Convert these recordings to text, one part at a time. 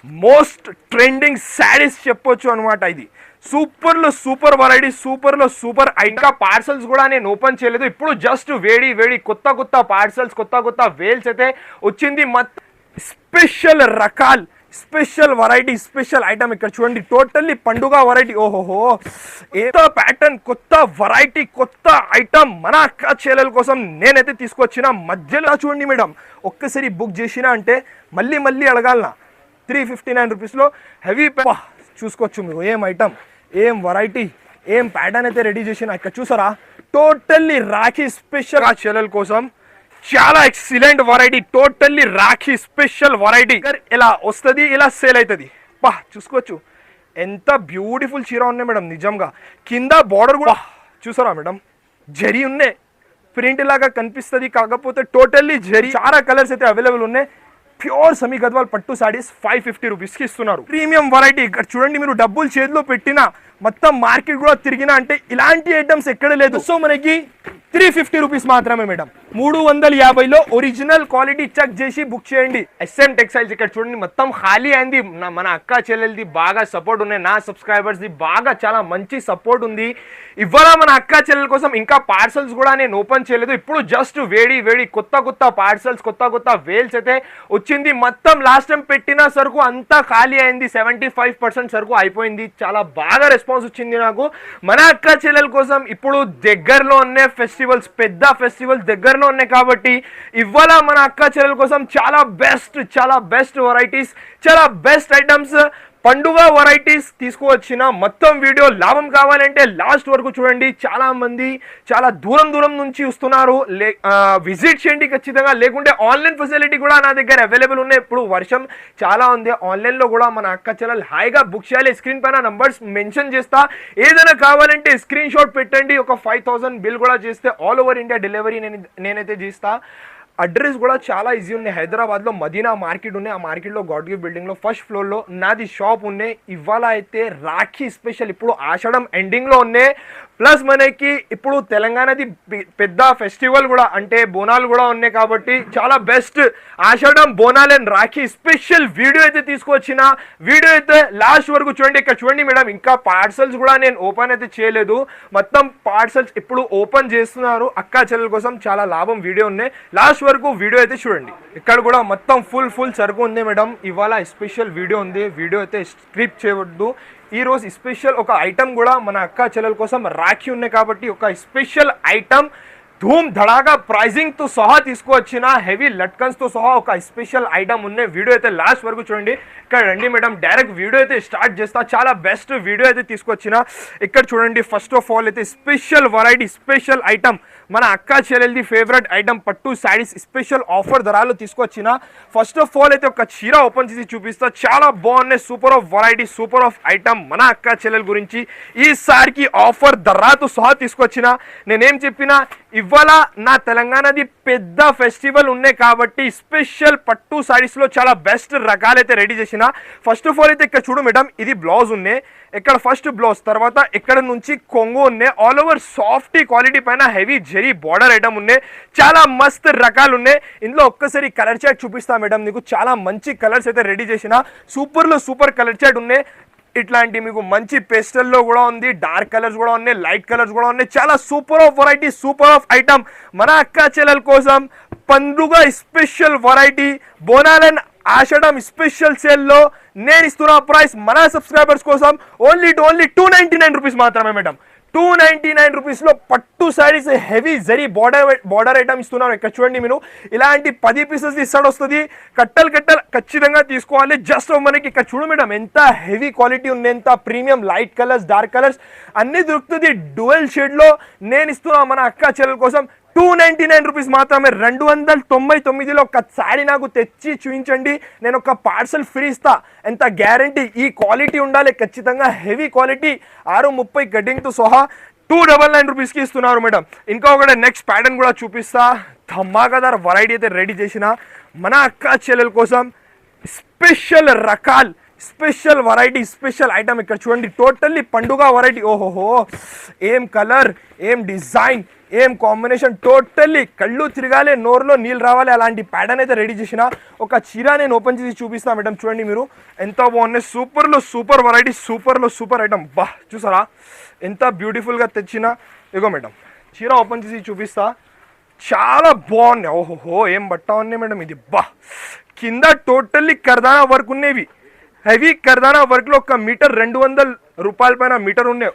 Most trending saris చెప్పొచ్చు అనమాట. ఇది సూపర్లో సూపర్ వెరైటీ, సూపర్లో సూపర్. ఇంకా పార్సల్స్ కూడా నేను ఓపెన్ చేయలేదు. ఇప్పుడు జస్ట్ వేడి కొత్త పార్సల్స్, కొత్త వేల్స్ అయితే వచ్చింది. స్పెషల్ రకాల్, స్పెషల్ వెరైటీ, స్పెషల్ ఐటమ్ ఇక్కడ చూడండి. టోటల్లీ పండుగ వెరైటీ. ఓహోహో, ఏదో ప్యాటర్న్, కొత్త వెరైటీ, కొత్త ఐటమ్ మన అక్క చెల్లెల కోసం నేనైతే తీసుకొచ్చిన. మధ్యలో చూడండి మేడం, ఒక్కసారి బుక్ చేసిన అంటే మళ్ళీ అడగాలనా. 359 రూపీస్లో హెవీ చూసుకోవచ్చు మీరు. ఏం ఐటమ్, ఏం వెరైటీ, ఏం ప్యాటర్న్ అయితే రెడీ చేసిన. ఇక్కడ చూసారా, టోటల్లీ రాఖీ స్పెషల్ ఆ చెల్లెల కోసం చాలా excellent variety. Totally Rakhi special variety. ఇలా వస్తుంది, ఇలా సేల్ అవుతుంది. చూసుకోవచ్చు ఎంత బ్యూటిఫుల్ చీర ఉన్నాయి మేడం. నిజంగా కింద బార్డర్ కూడా చూసారా మేడం, జరీ ఉన్నాయి, ప్రింట్ లాగా కనిపిస్తుంది. కాకపోతే టోటల్లీ జరీ. చాలా కలర్స్ అయితే అవైలబుల్ ఉన్నాయి. ప్యూర్ సెమీ గద్వాల్ పట్టు సారీస్ 550 రూపీస్కి ఇస్తున్నారు. Premium variety. ఇక్కడ చూడండి, మీరు డబ్బులు చేతిలో పెట్టినా మొత్తం మార్కెట్ కూడా తిరిగినా అంటే ఇలాంటి ఐటమ్స్ ఎక్కడ లేదు. సో మనకి 350 రూపీస్ మాత్రమే మేడం. 350లో ఒరిజినల్ క్వాలిటీ చెక్ చేసి బుక్ చేయండి. SM textiles. ఇక్కడ చూడండి మొత్తం ఖాళీ అయింది. మన అక్క చెల్లెలది బాగా సపోర్ట్ ఉన్నాయి, నా సబ్స్క్రైబర్స్ది బాగా చాలా మంచి సపోర్ట్ ఉంది. ఇవాళ మన అక్క చెల్లెల కోసం ఇంకా పార్సల్స్ కూడా నేను ఓపెన్ చేయలేదు. ఇప్పుడు జస్ట్ వేడి కొత్త పార్సల్స్, కొత్త వేల్స్ అయితే వచ్చింది. మొత్తం లాస్ట్ టైం పెట్టిన సరుకు అంతా ఖాళీ అయింది. 75% సరుకు అయిపోయింది. చాలా బాగా రెస్పాన్స్ వచ్చింది నాకు. మన అక్క చెల్లెల కోసం ఇప్పుడు దగ్గరలో ఉన్న ఫెస్టివల్స్, పెద్ద ఫెస్టివల్స్ దగ్గరలో ఉన్నాయి కాబట్టి ఇవాళ మన అక్క చెల్లెల కోసం చాలా బెస్ట్ వెరైటీస్, చాలా బెస్ట్ ఐటమ్స్, పండుగ వెరైటీస్ తీసుకువచ్చిన. మొత్తం వీడియో లాభం కావాలంటే లాస్ట్ వరకు చూడండి. చాలా మంది చాలా దూరం నుంచి వస్తున్నారు. విజిట్ చేయండి ఖచ్చితంగా. లేకుంటే ఆన్లైన్ ఫెసిలిటీ కూడా నా దగ్గర అవైలబుల్ ఉన్నాయి. ఇప్పుడు వర్షం చాలా ఉంది, ఆన్లైన్లో కూడా మన అక్క చెల్లెలు హాయిగా బుక్ చేయాలి. స్క్రీన్ పైన నంబర్స్ మెన్షన్ చేస్తా. ఏదైనా కావాలంటే స్క్రీన్ షాట్ పెట్టండి. ఒక 5000 బిల్ కూడా చేస్తే ఆల్ ఓవర్ ఇండియా డెలివరీ నేనైతే చేస్తా. అడ్రస్ కూడా చాలా ఈజీ ఉన్నాయి. హైదరాబాద్లో మదీనా మార్కెట్ ఉన్నాయి. ఆ మార్కెట్లో గాడ్ గిఫ్ట్ బిల్డింగ్లో ఫస్ట్ ఫ్లోర్లో నాది షాప్ ఉన్నాయి. ఇవాళ అయితే రాఖీ స్పెషల్, ఇప్పుడు ఆషాఢం ఎండింగ్లో ఉన్నాయి. ప్లస్ మనకి ఇప్పుడు తెలంగాణది పెద్ద ఫెస్టివల్ కూడా, అంటే బోనాలు కూడా ఉన్నాయి కాబట్టి చాలా best Ashadham Bonalu and Rakhi special video అయితే తీసుకొచ్చిన. వీడియో అయితే లాస్ట్ వరకు చూడండి. ఇక్కడ చూడండి మేడం, ఇంకా పార్సల్స్ కూడా నేను ఓపెన్ అయితే చేయలేదు. మొత్తం పార్సల్స్ ఇప్పుడు ఓపెన్ చేస్తున్నారు. అక్క చెల్లెల కోసం చాలా లాభం వీడియో ఉన్నాయి. లాస్ట్ వరకు వీడియో అయితే చూడండి. ఇక్కడ కూడా మొత్తం ఫుల్ సరుకు ఉంది మేడం. ఇవాళ స్పెషల్ వీడియో ఉంది. వీడియో అయితే స్క్రిప్ట్ చేయవద్దు. ఈ రోజు స్పెషల్ ఒక ఐటమ్ కూడా మన అక్క చెల్లెల కోసం రాఖీ ఉన్నాయి కాబట్టి ఒక స్పెషల్ ఐటమ్ ధూమ్ ధడాగా ప్రైజింగ్ తో సహా తీసుకువచ్చిన. హెవీ లట్కన్స్ తో సహా ఒక స్పెషల్ ఐటమ్ ఉన్నాయి. వీడియో అయితే లాస్ట్ వరకు చూడండి. ఇక్కడ రండి మేడం, డైరెక్ట్ వీడియో అయితే స్టార్ట్ చేస్తా. చాలా బెస్ట్ వీడియో అయితే తీసుకొచ్చిన. ఇక్కడ చూడండి, ఫస్ట్ ఆఫ్ ఆల్ అయితే స్పెషల్ వెరైటీ, స్పెషల్ ఐటమ్ మన అక్క చెల్లెలది ఫేవరెట్ ఐటమ్ పట్టు శారీస్ స్పెషల్ ఆఫర్ ధరలో తీసుకొచ్చిన. ఫస్ట్ ఆఫ్ ఆల్ అయితే ఒక చీర ఓపెన్ చేసి చూపిస్తా. చాలా బాగున్నాయి. Super of variety, super of item మన అక్క చెల్లెల గురించి ఈసారికి ఆఫర్ ధరతో సహా తీసుకొచ్చిన. నేనేం చెప్పినా, ఇవాళ నా తెలంగాణది పెద్ద ఫెస్టివల్ ఉన్నాయి కాబట్టి స్పెషల్ పట్టు శారీస్లో చాలా బెస్ట్ రకాలైతే రెడీ చేసిన. ఫస్ట్ ఆఫ్ ఆల్ అయితే ఇక్కడ చూడు మేడం, ఇది బ్లౌజ్ ఉన్నాయి. ఇక్కడ ఫస్ట్ బ్లౌజ్, తర్వాత ఇక్కడ నుంచి కొంగు ఉన్నాయి. ఆల్ ఓవర్ సాఫ్ట్ క్వాలిటీ పైన హెవీ జరీ బార్డర్ ఐటమ్ ఉన్నాయి. చాలా మస్త్ రకాలు ఉన్నాయి. ఇందులో ఒక్కసారి కలర్ చార్ట్ చూపిస్తా మేడం. నీకు చాలా మంచి కలర్స్ అయితే రెడీ చేసిన. సూపర్లో సూపర్ కలర్ చార్ట్ ఉన్నాయి. ఇట్లాంటి మీకు మంచి పేస్టల్లో కూడా ఉంది, డార్క్ కలర్స్ కూడా ఉన్నాయి, లైట్ కలర్స్ కూడా ఉన్నాయి. చాలా super of variety, super of item మన అక్క చెల్లెల కోసం పండుగ స్పెషల్ వెరైటీ బోనాలన్ ఆషాఢం స్పెషల్ సేల్లో నేను ఇస్తున్న ప్రైస్ మన సబ్స్క్రైబర్స్ కోసం ఓన్లీ 299 రూపీస్ మాత్రమే మేడం. 299 రూపీస్లో పట్టు saris heavy zari border item ఇస్తున్నారు. ఇక్కడ చూడండి, మీరు ఇలాంటి 10 పీసెస్ ఇస్తాడు వస్తుంది. కట్టలు ఖచ్చితంగా తీసుకోవాలి. జస్ట్ మనకి ఇక్కడ చూడు మేడం, ఎంత హెవీ క్వాలిటీ ఉంది, ఎంత premium light colours, dark colours అన్నీ దొరుకుతుంది. డ్యూయల్ షేడ్లో నేను ఇస్తున్నా మన అక్క చెల్లెల కోసం 299 రూపీస్ మాత్రమే. 299లో ఒక శారీ నాకు తెచ్చి చూపించండి, నేను ఒక పార్సల్ ఫ్రీ ఇస్తా. ఎంత గ్యారంటీ, ఈ క్వాలిటీ ఉండాలి ఖచ్చితంగా. హెవీ క్వాలిటీ 630 కటింగ్తో సహా 299 రూపీస్కి ఇస్తున్నారు మేడం. ఇంకా ఒకటి నెక్స్ట్ ప్యాటర్న్ కూడా చూపిస్తా. ధమాకాదార్ వెరైటీ అయితే రెడీ చేసిన మన అక్క చెల్లెల కోసం స్పెషల్ రకాల్, స్పెషల్ వెరైటీ స్పెషల్ ఐటమ్ ఇక్కడ చూడండి, టోటల్లీ పండుగ వెరైటీ. ఓహోహో, ఏం కలర్, ఏం డిజైన్, ఏం కాంబినేషన్, టోటల్లీ కళ్ళు తిరగాలి, నోరులో నీళ్ళు రావాలి అలాంటి ప్యాటర్న్ అయితే రెడీ చేసిన ఒక చీర నేను ఓపెన్ చేసి చూపిస్తాను మేడం. చూడండి మీరు ఎంత బాగున్నాయి, సూపర్లో సూపర్ వెరైటీ, సూపర్లో సూపర్ ఐటమ్. బా చూసారా ఎంత బ్యూటిఫుల్గా తెచ్చిన. ఇగో మేడం చీర ఓపెన్ చేసి చూపిస్తా, చాలా బాగున్నాయి. ఓహోహో, ఏం బట్ట ఉన్నాయి మేడం ఇది. బా కింద టోటల్లీ కర్దానా వర్క్ ఉన్నవి, హెవీ కర్దానా వర్క్లో ఒక మీటర్ 200 రూపాయల పైన మీటర్ ఉన్నాయి.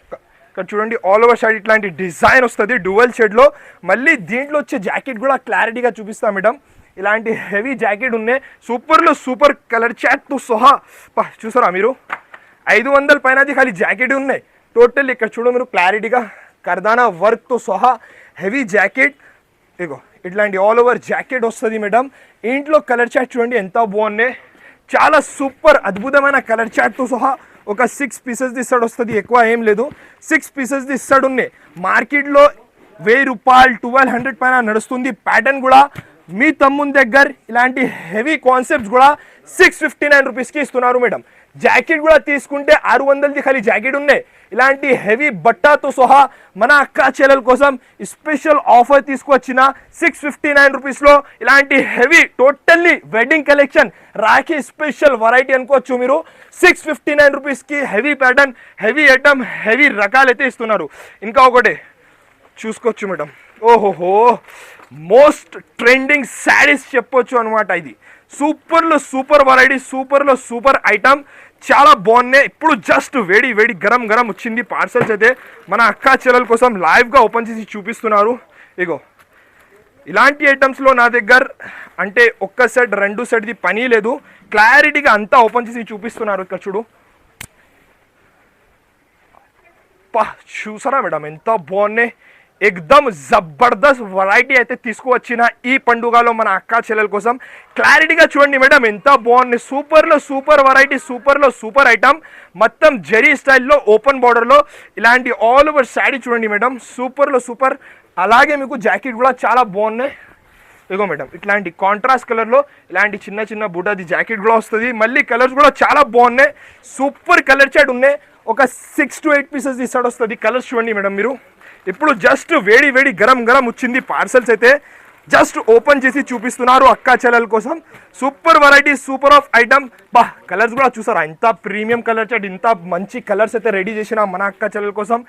ఇక్కడ చూడండి ఆల్ ఓవర్ సైడ్ ఇట్లాంటి డిజైన్ వస్తుంది డ్యూయల్ షేడ్లో. మళ్ళీ దీంట్లో వచ్చే జాకెట్ కూడా క్లారిటీగా చూపిస్తా మేడం. ఇలాంటి హెవీ జాకెట్ ఉన్నాయి, సూపర్లో సూపర్ కలర్ చాట్తో సహా. చూసారా మీరు 500 పైనది ఖాళీ జాకెట్ ఉన్నాయి టోటల్. ఇక్కడ చూడ మీరు క్లారిటీగా కర్దానా వర్క్తో సహా హెవీ జాకెట్. ఇగో ఇట్లాంటి ఆల్ ఓవర్ జాకెట్ వస్తుంది మేడం. ఇంట్లో కలర్ చాట్ చూడండి ఎంత బాగున్నాయి, చాలా సూపర్ అద్భుతమైన కలర్ చాట్తో సహా. ఒక 6 పీసెస్ ఇస్తాడు వస్తుంది, ఎక్కువ ఏం లేదు, 6 పీసెస్ ఇస్తాడు ఉన్నాయి. మార్కెట్లో 1000 రూపాయలు 1200 పైన నడుస్తుంది. ప్యాటర్న్ కూడా మీ తమ్ముని దగ్గర ఇలాంటి హెవీ కాన్సెప్ట్స్ కూడా 659 రూపీస్కి ఇస్తున్నారు మేడం. జాకెట్ కూడా తీసుకుంటే 600ది ఖాళీ జాకెట్ ఉన్నాయి. ఇలాంటి హెవీ బట్టాతో సహా మన అక్క చెల్లెల కోసం స్పెషల్ ఆఫర్ తీసుకొచ్చిన 659 రూపీస్లో ఇలాంటి heavy totally wedding collection Rakhi special variety అనుకోవచ్చు మీరు. 659 రూపీస్కి heavy pattern, heavy item, heavy రకాలు అయితే ఇస్తున్నారు. ఇంకా ఒకటి చూసుకోవచ్చు మేడం. ఓహోహో, మోస్ట్ ట్రెండింగ్ శారీస్ చెప్పొచ్చు అనమాట. ఇది సూపర్లో సూపర్ వెరైటీ, సూపర్లో సూపర్ ఐటమ్, చాలా బాగున్నాయి. ఇప్పుడు జస్ట్ వేడి వేడి గరం గరం వచ్చింది పార్సల్స్ అయితే మన అక్క చెల్లెల కోసం లైవ్గా ఓపెన్ చేసి చూపిస్తున్నారు. ఇగో ఇలాంటి ఐటమ్స్లో నా దగ్గర అంటే ఒక్క సెట్ 2 సెట్ది పని లేదు, క్లారిటీగా అంతా ఓపెన్ చేసి చూపిస్తున్నారు. ఇక్కడ చూడు, చూసారా మేడం ఎంత బాగున్నాయి, ఎక్దమ్ జబర్దస్త్ వెరైటీ అయితే తీసుకువచ్చిన ఈ పండుగలో మన అక్క చెల్లెల కోసం. క్లారిటీగా చూడండి మేడం ఎంత బాగుంది, సూపర్లో సూపర్ వెరైటీ, సూపర్లో సూపర్ ఐటమ్. మొత్తం జరీ స్టైల్లో ఓపెన్ బార్డర్లో ఇలాంటి ఆల్ ఓవర్ శారీ చూడండి మేడం, సూపర్లో సూపర్. అలాగే మీకు జాకెట్ కూడా చాలా బాగున్నాయి. ఇగో మేడం ఇట్లాంటి కాంట్రాస్ట్ కలర్లో ఇలాంటి చిన్న చిన్న బుటాది జాకెట్ కూడా వస్తుంది. మళ్ళీ కలర్స్ కూడా చాలా బాగున్నాయి, సూపర్ కలర్ చాట్ ఉన్నాయి. ఒక 6 to 8 పీసెస్ ఇస్తాడు వస్తుంది. కలర్స్ చూడండి మేడం మీరు. ఇప్పుడు జస్ట్ వేడి వేడి గరం గరం వచ్చింది పార్సల్స్ అయితే జస్ట్ ఓపెన్ చేసి చూపిస్తున్నారు అక్క చెల్లెల కోసం. Super variety, super of item. Colours కూడా చూసారా ఎంత ప్రీమియం కలర్ చాట్, ఇంత మంచి కలర్స్ అయితే రెడీ చేసిన మన అక్క చెల్లెల కోసం.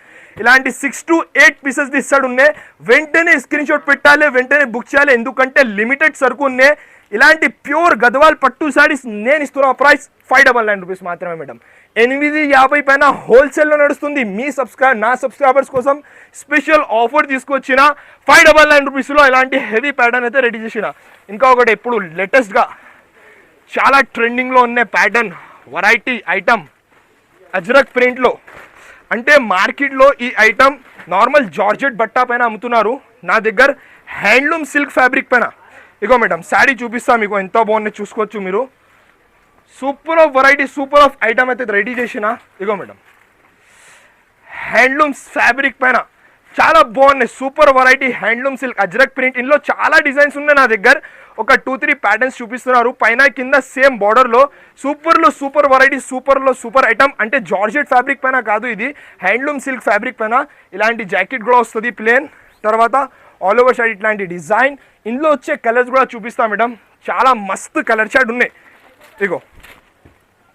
ఇలాంటి 6 to 8 పీసెస్ ఇస్తాడు ఉన్నాయి. వెంటనే స్క్రీన్ షాట్ పెట్టాలి, వెంటనే బుక్ చేయాలి, ఎందుకంటే లిమిటెడ్ సరుకు ఉన్నాయి. ఇలాంటి ప్యూర్ గద్వాల్ పట్టు శారీస్ నేను ఇస్తున్న ప్రైస్ 599 రూపీస్ మాత్రమే మేడం. 850 పైన హోల్సేల్లో నడుస్తుంది. నా సబ్స్క్రైబర్స్ కోసం స్పెషల్ ఆఫర్ తీసుకొచ్చిన 599 రూపీస్లో ఇలాంటి హెవీ ప్యాటర్న్ అయితే రెడీ చేసిన. ఇంకా ఒకటి ఇప్పుడు లేటెస్ట్గా చాలా ట్రెండింగ్లో ఉన్న ప్యాటర్న్ వెరైటీ ఐటమ్ అజ్రక్ ప్రింట్లో. అంటే మార్కెట్లో ఈ ఐటమ్ నార్మల్ జార్జెట్ బట్టా పైన అమ్ముతున్నారు, నా దగ్గర హ్యాండ్లూమ్ సిల్క్ ఫ్యాబ్రిక్ పైన. ఇగో మేడం శారీ చూపిస్తా మీకు ఎంత బాగున్నాయి చూసుకోవచ్చు మీరు. Super of variety, super of item అయితే రెడీ చేసిన. ఇగో మేడం హ్యాండ్లూమ్ ఫ్యాబ్రిక్ పైన చాలా బాగున్నాయి, super variety handloom silk Ajrakh print. ఇందులో చాలా డిజైన్స్ ఉన్నాయి నా దగ్గర. ఒక 2-3 ప్యాటర్న్స్ చూపిస్తున్నారు పైన కింద సేమ్ బార్డర్లో. సూపర్లో సూపర్ వెరైటీ, సూపర్లో సూపర్ ఐటమ్. అంటే జార్జెట్ ఫ్యాబ్రిక్ పైన కాదు, ఇది హ్యాండ్లూమ్ సిల్క్ ఫ్యాబ్రిక్ పైన ఇలాంటి జాకెట్ కూడా వస్తుంది ప్లేన్. తర్వాత ఆల్ ఓవర్ సైడ్ ఇట్లాంటి డిజైన్. ఇందులో వచ్చే కలర్స్ కూడా చూపిస్తా మేడం, చాలా మస్తు కలర్ షాట్ ఉన్నాయి. ఇగో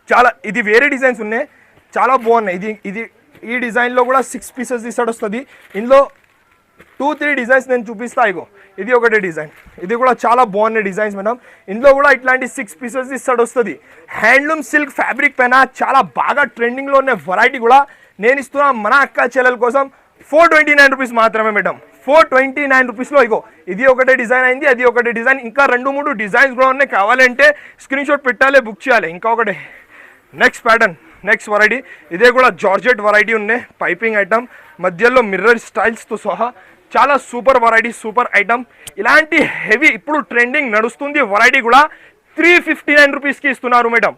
చాలా ఇది వేరే డిజైన్స్ ఉన్నాయి, చాలా బాగున్నాయి. ఇది ఈ డిజైన్లో కూడా 6 పీసెస్ ఇస్తాడు వస్తుంది. ఇందులో 2-3 డిజైన్స్ నేను చూపిస్తా. ఇగో ఇది ఒకటే డిజైన్, ఇది కూడా చాలా బాగున్నాయి డిజైన్స్ మేడం. ఇందులో కూడా ఇట్లాంటి 6 పీసెస్ ఇస్తాడు వస్తుంది. హ్యాండ్లూమ్ సిల్క్ ఫ్యాబ్రిక్ పైన చాలా బాగా ట్రెండింగ్లో ఉన్న వెరైటీ కూడా నేను ఇస్తున్నా మన అక్క చెల్లెల కోసం 429 రూపీస్ మాత్రమే మేడం. 429 రూపీస్లో ఇగో ఇది ఒకటే డిజైన్ అయింది, అది ఒకటే డిజైన్, ఇంకా 2-3 డిజైన్స్ కూడా ఉన్నాయి. కావాలంటే స్క్రీన్ షాట్ పెట్టాలి, బుక్ చేయాలి. ఇంకా ఒకటి నెక్స్ట్ ప్యాటర్న్, నెక్స్ట్ వెరైటీ. ఇదే కూడా జార్జెట్ వెరైటీ ఉన్నాయి, పైపింగ్ ఐటమ్, మధ్యలో మిర్రర్ స్టైల్స్తో సహా చాలా సూపర్ వెరైటీ, సూపర్ ఐటమ్. ఇలాంటి హెవీ ఇప్పుడు ట్రెండింగ్ నడుస్తుంది వెరైటీ కూడా 359 రూపీస్కి ఇస్తున్నారు మేడం.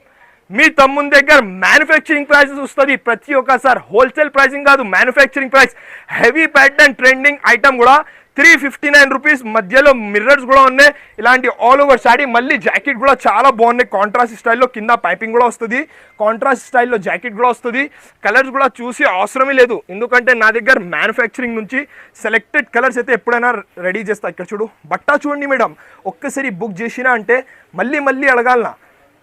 మీ తమ్ముని దగ్గర మ్యానుఫ్యాక్చరింగ్ ప్రైసెస్ వస్తుంది ప్రతి ఒక్కసారి, హోల్సేల్ ప్రైసింగ్ కాదు, manufacturing price. Heavy pattern trending item కూడా 359 రూపీస్. మధ్యలో మిర్రర్స్ కూడా ఉన్నాయి. ఇలాంటి ఆల్ ఓవర్ శారీ. మళ్ళీ జాకెట్ కూడా చాలా బాగున్నాయి. కాంట్రాస్ట్ స్టైల్లో కింద పైపింగ్ కూడా వస్తుంది. కాంట్రాస్ట్ స్టైల్లో జాకెట్ కూడా వస్తుంది. కలర్స్ కూడా చూసి అవసరమే లేదు, ఎందుకంటే నా దగ్గర మ్యానుఫ్యాక్చరింగ్ నుంచి సెలెక్టెడ్ కలర్స్ అయితే ఎప్పుడైనా రెడీ చేస్తా. ఇక్కడ చూడు, బట్టా చూడండి మేడం, ఒక్కసారి బుక్ చేసినా అంటే మళ్ళీ మళ్ళీ అడగాలనా.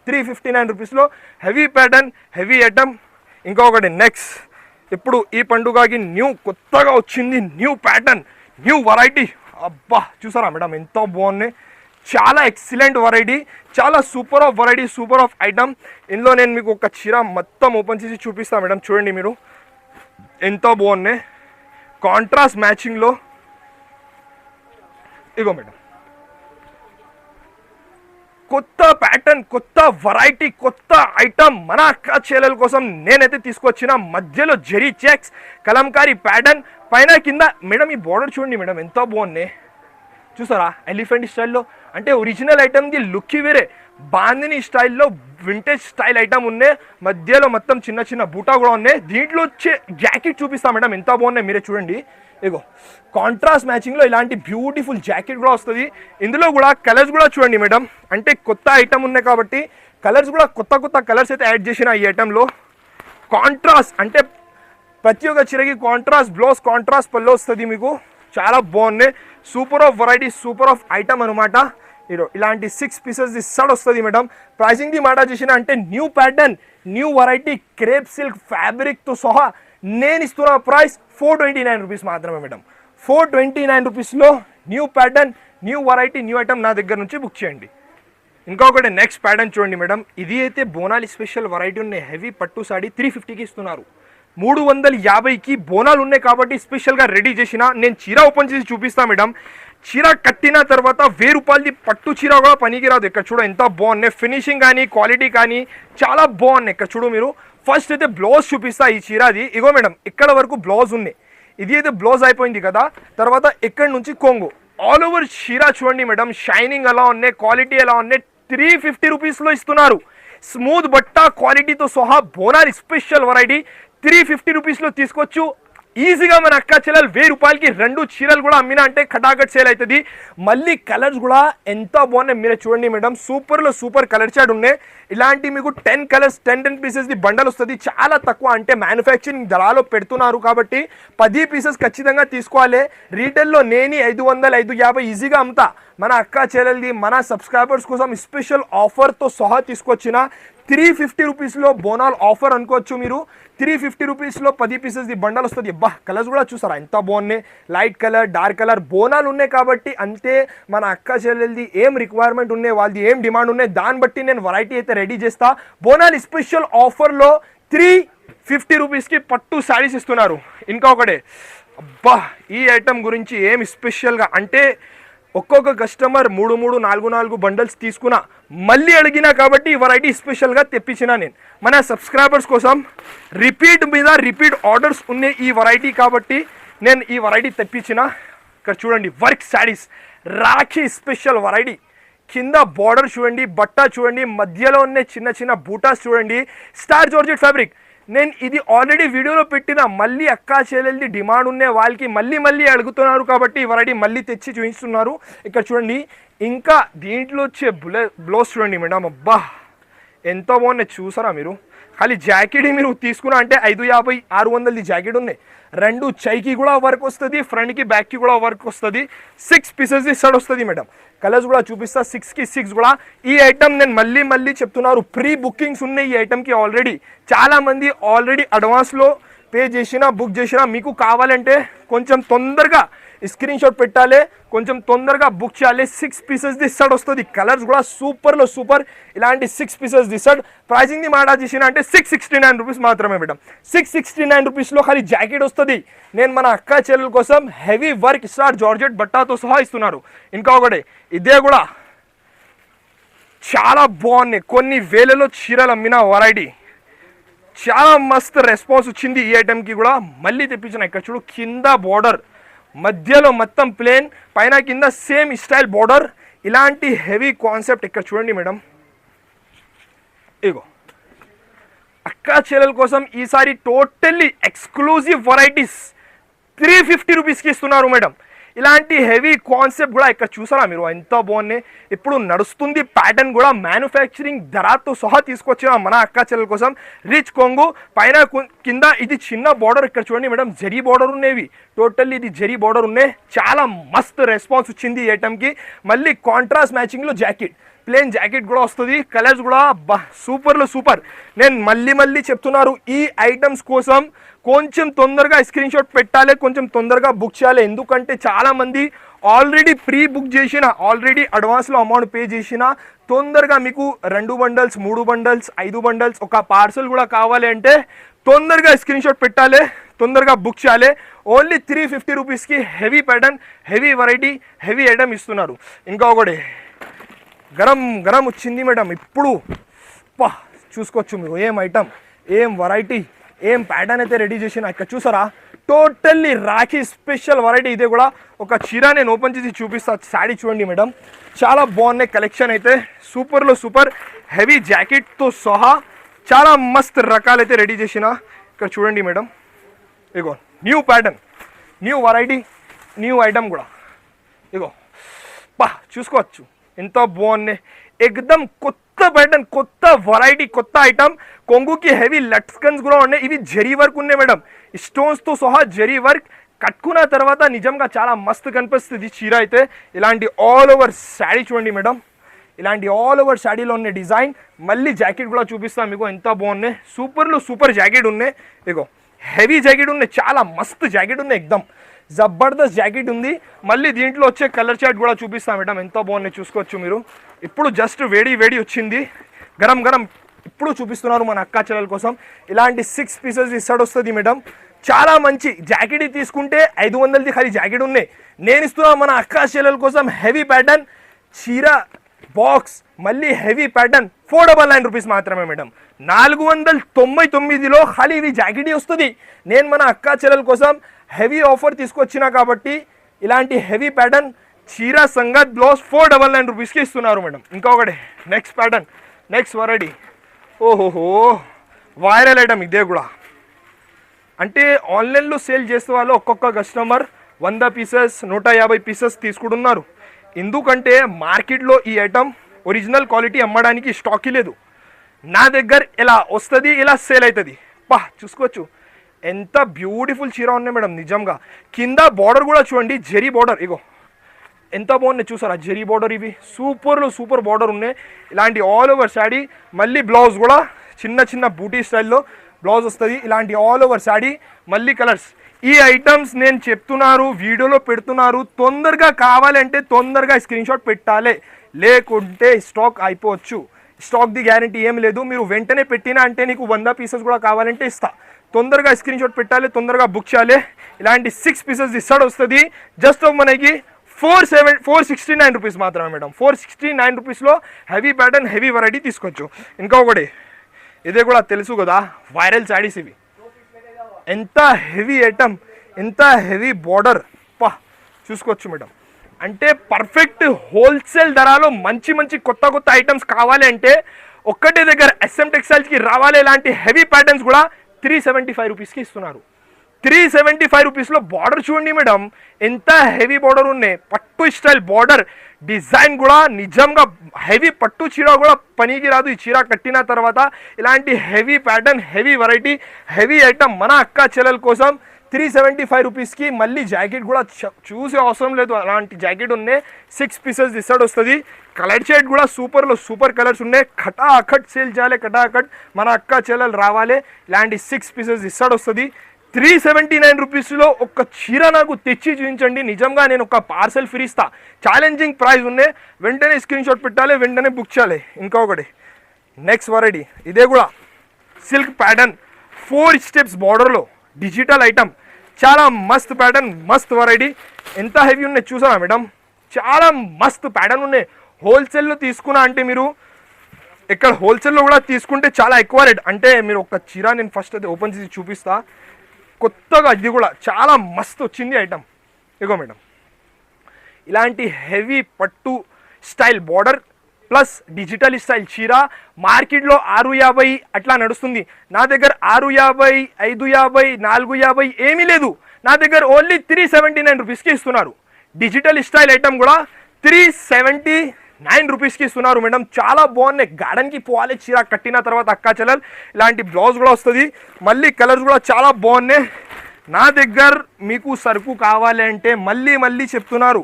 359 రూపీస్లో హెవీ ప్యాటర్న్, హెవీ ఐటమ్. ఇంకొకటి నెక్స్ట్, ఇప్పుడు ఈ పండుగకి కొత్తగా వచ్చింది న్యూ ప్యాటర్న్, న్యూ వెరైటీ. అబ్బా చూసారా మేడం ఎంత బాగున్నాయి. చాలా ఎక్సలెంట్ వెరైటీ, చాలా super of variety, super of item. ఇందులో నేను మీకు ఒక చీర మొత్తం ఓపెన్ చేసి చూపిస్తాను మేడం. చూడండి మీరు ఎంత బాగున్నాయి. కాంట్రాస్ట్ మ్యాచింగ్లో ఇగో మేడం, కొత్త ప్యాటర్న్, కొత్త వెరైటీ, కొత్త ఐటమ్ మన అక్క చెల్లెల కోసం నేనైతే తీసుకొచ్చిన. మధ్యలో జెరీ చెక్స్, కలంకారీ ప్యాటర్న్, పైన కింద. మేడం ఈ బార్డర్ చూడండి మేడం ఎంత బాగున్నాయి. చూసారా ఎలిఫెంట్ స్టైల్లో, అంటే ఒరిజినల్ ఐటమ్ది లుక్ వేరే. బాందిని స్టైల్లో వింటేజ్ స్టైల్ ఐటమ్ ఉన్నాయి. మధ్యలో మొత్తం చిన్న చిన్న బూటా కూడా ఉన్నాయి. దీంట్లో వచ్చే జాకెట్ చూపిస్తా మేడం ఎంత బాగున్నాయి, మీరే చూడండి. ఇగో కాంట్రాస్ట్ మ్యాచింగ్లో ఇలాంటి బ్యూటిఫుల్ జాకెట్ కూడా వస్తుంది. ఇందులో కూడా కలర్స్ కూడా చూడండి మేడం, అంటే కొత్త ఐటమ్ ఉన్నాయి కాబట్టి కలర్స్ కూడా కొత్త కొత్త కలర్స్ అయితే యాడ్ చేసిన ఈ ఐటెంలో. కాంట్రాస్ట్ అంటే ప్రతి ఒక్క చీరకి కాంట్రాస్ట్ బ్లౌజ్, కాంట్రాస్ట్ పళ్ళు వస్తుంది మీకు. చాలా బాగున్నాయి. Super of variety, super of item అనమాట. ఇలాంటి 6 పీసెస్ సెట్ వస్తుంది మేడం. ప్రైసింగ్ ది మాట చేసిన అంటే new pattern, new variety, crepe silk ఫ్యాబ్రిక్తో సహా నేను ఇస్తున్న ప్రైస్ 429 రూపీస్ మాత్రమే మేడం. 429 రూపీస్లో new pattern, new variety, new item నా దగ్గర నుంచి బుక్ చేయండి. ఇంకొకటి నెక్స్ట్ ప్యాటర్న్ చూడండి మేడం, ఇది అయితే బోనాలి స్పెషల్ వెరైటీ ఉన్నాయి. హెవీ పట్టు సాడీ 350కి ఇస్తున్నారు. 350కి బోనాలు ఉన్నాయి కాబట్టి స్పెషల్గా రెడీ చేసిన. నేను చీర ఓపెన్ చేసి చూపిస్తా మేడం. చీర కట్టిన తర్వాత 1000 రూపాయలది పట్టు చీర కూడా పనికిరాదు. ఇక్కడ చూడ ఎంత బాగున్నాయి, ఫినిషింగ్ కానీ క్వాలిటీ కానీ చాలా బాగున్నాయి. ఇక్కడ చూడు మీరు. ఫస్ట్ అయితే బ్లౌజ్ చూపిస్తా ఈ చీరది. ఇగో మేడం ఇక్కడ వరకు బ్లౌజ్ ఉన్నాయి. ఇది అయితే బ్లౌజ్ అయిపోయింది కదా. తర్వాత ఇక్కడి నుంచి కొంగు ఆల్ ఓవర్ చీర చూడండి మేడం. షైనింగ్ ఎలా ఉన్నాయి, క్వాలిటీ ఎలా ఉన్నాయి. 350 రూపీస్లో ఇస్తున్నారు. స్మూత్ బట్ట క్వాలిటీతో సహా బోనాలి స్పెషల్ వెరైటీ 350 రూపీస్లో తీసుకోవచ్చు. ఈజీగా మన అక్క చెల్లెలు 1000 రూపాయలకి 2 చీరలు కూడా అమ్మినా అంటే కటాకట్ సేల్ అవుతుంది. మళ్ళీ కలర్స్ కూడా ఎంత బాగున్నాయి మీరే చూడండి మేడం. సూపర్లో సూపర్ కలర్ చార్ట్ ఉన్నాయి. ఇలాంటి మీకు 10 కలర్స్ 10 పీసెస్ది బండల్ వస్తుంది. చాలా తక్కువ, అంటే మ్యానుఫ్యాక్చరింగ్ ధరలో పెడుతున్నారు కాబట్టి 10 పీసెస్ ఖచ్చితంగా తీసుకోవాలి. రీటైల్లో నేను 500, 550 ఈజీగా అమ్ముతా. మన అక్క చెల్లెలది, మన సబ్స్క్రైబర్స్ కోసం స్పెషల్ ఆఫర్తో సహా తీసుకొచ్చిన 350 రూపీస్లో బోనాల్ ఆఫర్ అనుకోవచ్చు మీరు. 350 రూపీస్లో 10 పీసెస్ది బండల్ వస్తుంది. అబ్బా కలర్స్ కూడా చూసారా ఎంత బాగున్నాయి. Light colour, dark colour, Bonalu ఉన్నాయి కాబట్టి అంతే. మన అక్క చెల్లెలది ఏం రిక్వైర్మెంట్ ఉన్నాయి, వాళ్ళది ఏం డిమాండ్ ఉన్నాయి, దాన్ని బట్టి నేను వెరైటీ అయితే రెడీ చేస్తా. బోనాల్ స్పెషల్ ఆఫర్లో 350 రూపీస్కి పట్టు శారీస్ ఇస్తున్నారు. ఇంకొకటి అబ్బా ఈ ఐటమ్ గురించి ఏం స్పెషల్గా అంటే ఒక్కొక్క కస్టమర్ 3, 4 బండల్స్ తీసుకున్నా మళ్ళీ అడిగినా కాబట్టి ఈ వెరైటీ స్పెషల్గా తెప్పించిన నేను మన సబ్స్క్రైబర్స్ కోసం. రిపీట్ మీద రిపీట్ ఆర్డర్స్ ఉన్నాయి ఈ వెరైటీ కాబట్టి నేను ఈ వెరైటీ తెప్పించిన. ఇక్కడ చూడండి work saris, Rakhi special variety. కింద బార్డర్ చూడండి, బట్ట చూడండి, మధ్యలో ఉన్న చిన్న చిన్న బూటాస్ చూడండి. Star georgette fabric. నేను ఇది ఆల్రెడీ వీడియోలో పెట్టిన. మళ్ళీ అక్కా చెల్లెలది డిమాండ్ ఉన్న వాళ్ళకి మళ్ళీ అడుగుతున్నారు కాబట్టి ఈ వెరైటీ మళ్ళీ తెచ్చి చూపిస్తున్నారు. ఇక్కడ చూడండి. ఇంకా దీంట్లో వచ్చే బ్లౌజ్ చూడండి మేడం. అబ్బా ఎంత బాగున్నాయి చూసారా మీరు. ఖాళీ జాకెట్ మీరు తీసుకున్నా అంటే 550, 600 జాకెట్ ఉన్నాయి. 2 చైకి కూడా వర్క్ వస్తుంది, ఫ్రంట్కి బ్యాక్కి కూడా వర్క్ వస్తుంది. 6 పీసెస్ది సెట్ వస్తుంది మేడం. కలర్స్ కూడా చూపిస్తా. 6కి 6 కూడా. ఈ ఐటమ్ నేను మళ్ళీ చెప్తున్నారు, ప్రీ బుకింగ్స్ ఉన్నాయి ఈ ఐటమ్కి ఆల్రెడీ. చాలామంది ఆల్రెడీ అడ్వాన్స్లో పే చేసినా బుక్ చేసినా. మీకు కావాలంటే కొంచెం తొందరగా స్క్రీన్ షాట్ పెట్టాలి, కొంచెం తొందరగా బుక్ చేయాలి. 6 పీసెస్ది సెట్ వస్తుంది. కలర్స్ కూడా సూపర్లో సూపర్. ఇలాంటి 6 పీసెస్ది సెట్. ప్రైసింగ్ది మాట చేసిన అంటే 669 రూపీస్ మాత్రమే మేడం. 669 రూపీస్లో ఖాళీ జాకెట్ వస్తుంది. నేను మన అక్క చెల్లెల కోసం హెవీ వర్క్ స్టార్ జార్జెట్ బట్టాతో సహా ఇస్తున్నారు. ఇంకా ఒకటి ఇదే కూడా చాలా బాగున్నాయి. కొన్ని వేలలో చీరలు అమ్మిన వెరైటీ. చాలా మస్త్ రెస్పాన్స్ వచ్చింది ఈ ఐటెంకి కూడా. మళ్ళీ తెప్పించిన. ఇక్కడ చూడు కింద బార్డర్, మధ్యలో మొత్తం ప్లేన్, పైన కింద సేమ్ స్టైల్ బార్డర్. ఇలాంటి హెవీ కాన్సెప్ట్. ఇక్కడ చూడండి మేడం. ఇగో అక్కా చెల్లెల కోసం ఈసారి టోటల్లీ ఎక్స్క్లూజివ్ వెరైటీస్ 350 రూపీస్కి ఇస్తున్నారు మేడం. ఇలాంటి హెవీ కాన్సెప్ట్ కూడా ఇక్కడ చూసారా మీరు, ఎంత బాగున్నాయి. ఇప్పుడు నడుస్తుంది ప్యాటర్న్ కూడా మ్యానుఫ్యాక్చరింగ్ ధరతో సహా తీసుకొచ్చిన మన అక్క చెల్లెల కోసం. రిచ్ కొంగు పైన కింద ఇది చిన్న బార్డర్, ఇక్కడ చూడండి మేడం జరీ బార్డర్ ఉన్నవి, టోటల్లీ ఇది జరీ బార్డర్ ఉన్నాయి. చాలా మస్త్ రెస్పాన్స్ వచ్చింది ఈ ఐటమ్కి. మళ్ళీ కాంట్రాస్ట్ మ్యాచింగ్లో జాకెట్, ప్లేన్ జాకెట్ కూడా వస్తుంది. కలర్స్ కూడా సూపర్లో సూపర్. నేను మళ్ళీ చెప్తున్నారు, ఈ ఐటమ్స్ కోసం కొంచెం తొందరగా స్క్రీన్ షాట్ పెట్టాలి, కొంచెం తొందరగా బుక్ చేయాలి. ఎందుకంటే చాలామంది ఆల్రెడీ ప్రీ బుక్ చేసిన, ఆల్రెడీ అడ్వాన్స్లో అమౌంట్ పే చేసిన, తొందరగా మీకు 2 బండల్స్ 3 బండల్స్ 5 బండల్స్ ఒక పార్సల్ కూడా కావాలి అంటే తొందరగా స్క్రీన్ షాట్ పెట్టాలి, తొందరగా బుక్ చేయాలి. ఓన్లీ 350 రూపీస్కి heavy pattern, heavy variety, heavy item ఇస్తున్నారు. ఇంకా ఒకటి గరం గరం వచ్చింది మేడం ఇప్పుడు. చూసుకోవచ్చు మీరు, ఏం ఐటమ్, ఏం వెరైటీ, ఏం ప్యాటర్న్ అయితే రెడీ చేసిన. ఇక్కడ చూసారా, టోటల్లీ రాఖీ స్పెషల్ వెరైటీ. ఇదే కూడా ఒక చీర నేను ఓపెన్ చేసి చూపిస్తా. శారీ చూడండి మేడం, చాలా బాగున్నాయి కలెక్షన్ అయితే, సూపర్లో సూపర్. హెవీ జాకెట్తో సహా చాలా మస్త్ రకాలు అయితే రెడీ చేసిన. ఇక్కడ చూడండి మేడం, ఇగో new pattern, new variety, new item కూడా. ఇగో చూసుకోవచ్చు ఎంత బాగున్నాయి, ఎక్దమ్ కొత్త ప్యాటర్న్, కొత్త వెరైటీ, కొత్త ఐటమ్. కొంగుకి హెవీ లట్కన్స్ కూడా ఉన్నాయి. ఇవి జరీ వర్క్ ఉన్నాయి మేడం, స్టోన్స్తో సహా జరీ వర్క్. కట్టుకున్న తర్వాత నిజంగా చాలా మస్తు కనిపిస్తుంది చీర అయితే. ఇలాంటి ఆల్ ఓవర్ శారీ చూడండి మేడం, ఇలాంటి ఆల్ ఓవర్ శారీలో ఉన్న డిజైన్. మళ్ళీ జాకెట్ కూడా చూపిస్తాను మీకు, ఎంత బాగున్నాయి. సూపర్లో సూపర్ జాకెట్ ఉన్నాయి. ఇగో హెవీ జాకెట్ ఉన్నాయి, చాలా మస్తు జాకెట్ ఉన్నాయి, ఎక్దమ్ జబర్దస్త్ జాకెట్ ఉంది. మళ్ళీ దీంట్లో వచ్చే కలర్ చార్ట్ కూడా చూపిస్తాను మేడం, ఎంత బాగున్నాయి చూసుకోవచ్చు మీరు. ఇప్పుడు జస్ట్ వేడి వచ్చింది, గరం గరం ఇప్పుడు చూపిస్తున్నారు మన అక్క చెల్లెల కోసం. ఇలాంటి 6 పీసెస్ ఇస్తాడు వస్తుంది మేడం. చాలా మంచి జాకెట్ తీసుకుంటే 500ది ఖాళీ జాకెట్ ఉన్నాయి. నేను ఇస్తున్నా మన అక్క చెల్లెల కోసం హెవీ ప్యాటర్న్ చీర బాక్స్, మళ్ళీ హెవీ ప్యాటర్న్ 499 రూపీస్ మాత్రమే మేడం. 499లో ఖాళీ ఇది జాకెట్ వస్తుంది. నేను మన అక్క చెల్లెల కోసం హెవీ ఆఫర్ తీసుకొచ్చినా కాబట్టి ఇలాంటి హెవీ ప్యాటర్న్ చీర సంగత్ బ్లౌజ్ 499 రూపీస్కి ఇస్తున్నారు మేడం. ఇంకొకటి నెక్స్ట్ ప్యాటర్న్, నెక్స్ట్ వెరైటీ. ఓహోహో వైరల్ ఐటమ్ ఇదే కూడా. అంటే ఆన్లైన్లో సేల్ చేసే వాళ్ళు ఒక్కొక్క కస్టమర్ 100 పీసెస్ 150 పీసెస్ తీసుకుంటున్నారు. ఎందుకంటే మార్కెట్లో ఈ ఐటమ్ ఒరిజినల్ క్వాలిటీ అమ్మడానికి స్టాక్ లేదు. నా దగ్గర ఇలా వస్తుంది, ఇలా సేల్ అవుతుంది. చూసుకోవచ్చు ఎంత బ్యూటిఫుల్ చీర ఉన్నాయి మేడం నిజంగా. కింద బార్డర్ కూడా చూడండి, జరీ బార్డర్. ఇగో ఎంత బాగున్నాయి చూసారా, జరీ బార్డర్. ఇవి సూపర్లో సూపర్ బార్డర్ ఉన్నాయి. ఇలాంటి ఆల్ ఓవర్ శాడీ. మళ్ళీ బ్లౌజ్ కూడా చిన్న బూటీ స్టైల్లో బ్లౌజ్ వస్తుంది. ఇలాంటి ఆల్ ఓవర్ శాడీ, మళ్ళీ కలర్స్. ఈ ఐటమ్స్ నేను చెప్తున్నారు, వీడియోలో పెడుతున్నారు. తొందరగా కావాలంటే తొందరగా స్క్రీన్ షాట్ పెట్టాలి, లేకుంటే స్టాక్ అయిపోవచ్చు. స్టాక్ది గ్యారంటీ ఏం లేదు. మీరు వెంటనే పెట్టినా అంటే నీకు 100 పీసెస్ కూడా కావాలంటే ఇస్తా. తొందరగా స్క్రీన్ షాట్ పెట్టాలి, తొందరగా బుక్ చేయాలి. ఇలాంటి 6 పీసెస్ ఇస్తాడు వస్తుంది. జస్ట్ మనకి 469 రూపీస్ మాత్రమే మేడం. 469 రూపీస్లో హెవీ ప్యాటర్న్, హెవీ వెరైటీ తీసుకోవచ్చు. ఇంకొకటి ఇదే కూడా తెలుసు కదా, వైరల్ శారీస్. ఇవి ఎంత హెవీ ఐటమ్, ఎంత హెవీ బార్డర్. చూసుకోవచ్చు మేడం. అంటే పర్ఫెక్ట్ హోల్సేల్ ధరలో మంచి కొత్త ఐటమ్స్ కావాలి అంటే ఒక్కటే దగ్గర SM టెక్స్టైల్స్కి రావాలి. ఇలాంటి హెవీ ప్యాటర్న్స్ కూడా 375 రూపీస్కి ఇస్తున్నారు. 375 రూపీస్లో బార్డర్ చూడండి మేడం, ఎంత హెవీ బార్డర్ ఉన్నాయి. పట్టు స్టైల్ బార్డర్, డిజైన్ కూడా నిజంగా హెవీ. పట్టు చీర కూడా పనికి రాదు ఈ చీర కట్టిన తర్వాత. ఇలాంటి heavy pattern, heavy variety, heavy item మన అక్క చెల్లెల కోసం 375 రూపీస్కి. మళ్ళీ జాకెట్ కూడా చూసే అవసరం లేదు, అలాంటి జాకెట్ ఉన్నాయి. 6 పీసెస్ ఇస్తాడు వస్తుంది. కలర్ షేడ్ కూడా సూపర్లో సూపర్ కలర్స్ ఉన్నాయి. కటాకట్ సేల్ చేయాలి, కటాకట్ మన అక్క చెల్లెలు రావాలి. ఇలాంటి 6 పీసెస్ ఇస్తాడు వస్తుంది. 379 రూపీస్లో ఒక చీర నాకు తెచ్చి చూపించండి, నిజంగా నేను ఒక పార్సల్ ఫ్రీ ఇస్తా. ఛాలెంజింగ్ ప్రైస్ ఉన్నాయి, వెంటనే స్క్రీన్ షాట్ పెట్టాలి, వెంటనే బుక్ చేయాలి. ఇంకొకటి నెక్స్ట్ వెరైటీ. ఇదే కూడా సిల్క్ ప్యాటర్న్, 4 స్టెప్స్ బార్డర్లో డిజిటల్ ఐటమ్. చాలా మస్త్ ప్యాటర్న్, మస్త్ వెరైటీ. ఎంత హెవీ ఉన్నాయి చూసారా మేడం, చాలా మస్త్ ప్యాటర్న్ ఉన్నాయి. హోల్సేల్లో తీసుకున్నా అంటే మీరు ఇక్కడ హోల్సేల్లో కూడా తీసుకుంటే చాలా ఎక్కువ రేట్. అంటే మీరు ఒక చీర నేను ఫస్ట్ అది ఓపెన్ చేసి చూపిస్తా. కొత్తగా ఇది కూడా చాలా మస్తు వచ్చింది ఐటమ్. ఇగో మేడం, ఇలాంటి హెవీ పట్టు style border plus digital style చీర మార్కెట్లో 650 అట్లా నడుస్తుంది. నా దగ్గర 650, 550, 450 ఏమీ లేదు. నా దగ్గర ఓన్లీ 379 రూపీస్కి ఇస్తున్నారు. డిజిటల్ స్టైల్ ఐటమ్ కూడా 379 రూపీస్కి ఇస్తున్నారు మేడం. చాలా బాగున్నాయి. గార్డెన్కి పోవాలి చీర కట్టిన తర్వాత అక్కా చెల్లెలు ఇలాంటి బ్లౌజ్ కూడా వస్తుంది. మళ్ళీ కలర్స్ కూడా చాలా బాగున్నాయి. నా దగ్గర మీకు సరుకు కావాలి అంటే మళ్ళీ చెప్తున్నారు,